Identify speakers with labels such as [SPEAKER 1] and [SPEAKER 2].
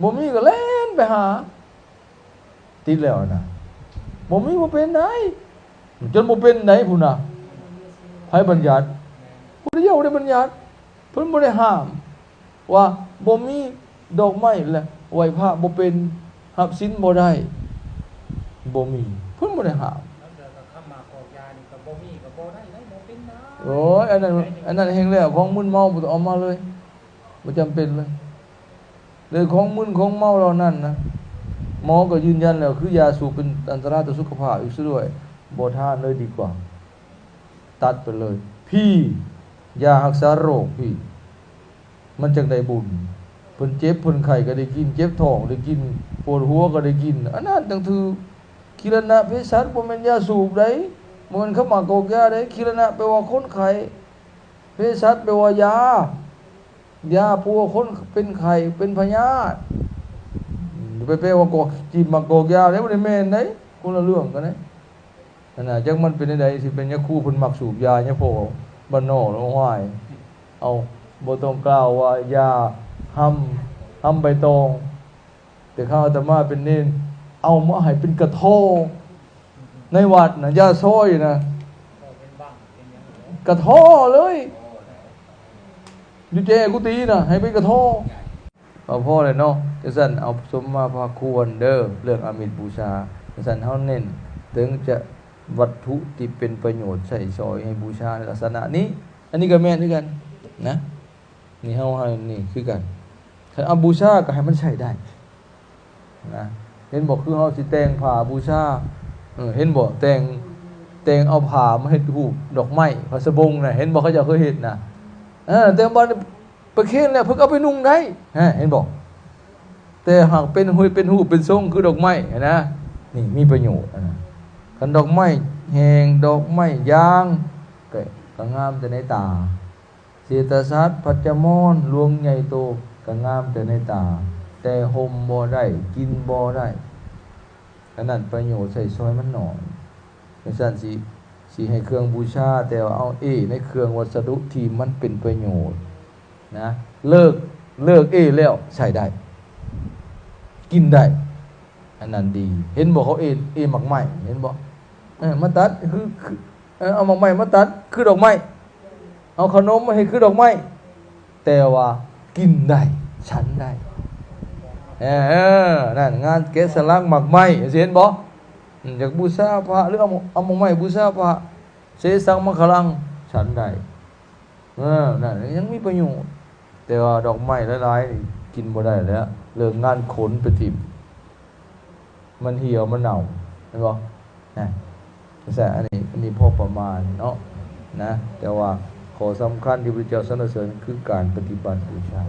[SPEAKER 1] บ่มีก็เล่นไปหาติดแล้วนะบ่มีบ่เป็นได้จนบ่เป็นได้พุ่นน่ะไผบัญญัติพุทธเจ้าได้บัญญัติเพิ่นบ่ได้ห้ามว่าบ่มีดอกไม้แหละไหว้พระบ่เป็นรับศีลบ่ได้บ่มีเพิ่นบ่ได้ห้ามโอ้ยอันนั้นแห่งแล้วของมึนเมาบ่ต้องเอามาเลยบ่จำเป็นเลยของมึนของเมาเหล่านั้นนะหมอก็ยืนยันแล้วคือยาสูบเป็นอันตรายต่อสุขภาพอีกซะด้วยบ่ทานเลยดีกว่าตัดไปเลยพี่ยารักษาโรคพี่มันจังได้บุญเพิ่นเจ็บเพิ่นไข้ก็ได้กินเจ็บท้องได้กินปวดหัวก็ได้กินอันนั้นจังถือคิรณะเภสัชบ่แม่นยาสูบได้บ่แม่นเขามากอกยาได้คิรณะแปลว่าคนไข้เภสัชแปลว่ายายาผู้คนเป็นไข้เป็นพยาธิไปแปลว่ากอกจิมมากอกยาได้บ่ได้แม่นได้คนละเรื่องกันเด้นั่นน่ะจังมันเป็นจังได๋สิเป็นยาคูเพิ่นมักสูบยาเนี่ยพวกบ้านนอกแล้วห้วยเอาบ่ต้องกล่าวว่ายาหำใบตองแต่ข้าอาตมาเป็นเน้นเอามาให้เป็นกระทอในวัดน่ะยาซอยนะกระทอเลยอยู่เจกุฏิน่ะให้เป็นกระทอเอาพ่อเลยเนาะจังซั่นเอาสมมาพาควรเด้อเรื่องอามิตรบูชาจังซั่นเฮาเน้นถึงจะวัตถุที่เป็นประโยชน์ใช้สอยให้บูชาในลักษณะนี้อันนี้ก็แม่นคือกันนะนี่เฮาให้นี่คือกันคันเอาบูชาก็ให้มันใช้ได้นะเห็นบอกคือเฮาสิแต่งผ้าบูชาเห็นบ่แต่งเอาผ้ามาเฮ็ดรูปดอกไม้พระสบงน่ะเห็นบ่เขาเจ้าเคยเฮ็ดน่ะแต่บ่ประเคนแล้วเพิ่นเอาไปนุ่งได้เห็นบ่แต่หากเป็นรูปเป็นทรงคือดอกไม้นะนี่มีประโยชน์นะคันดอกไม้แห้งดอกไม้ยางก็งามแต่ในตาเศรษฐศาสตร์ปัจจมอนหลวงใหญ่โตก็งามแต่ในตาแต่ห่มบ่ได้กินบ่ได้ขนาดประโยชน์ใส่ซอยมันน้อยจังซั่นสิให้เครื่องบูชาแต่ว่าเอาในเครื่องวัสดุที่มันเป็นประโยชน์นะเลิกแล้วใช้ได้กินได้อันนั้นดีเห็นบ่เขาหมักไม้เห็นบ่มาตัดคือเอาหมักไม้มาตัดคือดอกไม้เอาขนมมาให้คือดอกไม้แต่ว่ากินได้ฉันได้นั่นงานแกะสลักหมักไม้เห็นบ่อยากบูชาพระหรือเอาหมักไม้บูชาพระเสสังมังคลังฉันได้นั่นยังมีประโยชน์แต่ว่าดอกไม้หลายๆกินบ่ได้แล้วเลิกงานขนไปทิ่มมันเหี่ยวมันเน่าเห็นบ่แต่อันนี้พอประมาณเนาะนะแต่ว่าขอสำคัญที่พระเจ้าสรรเสริญคือการปฏิบัติบูชา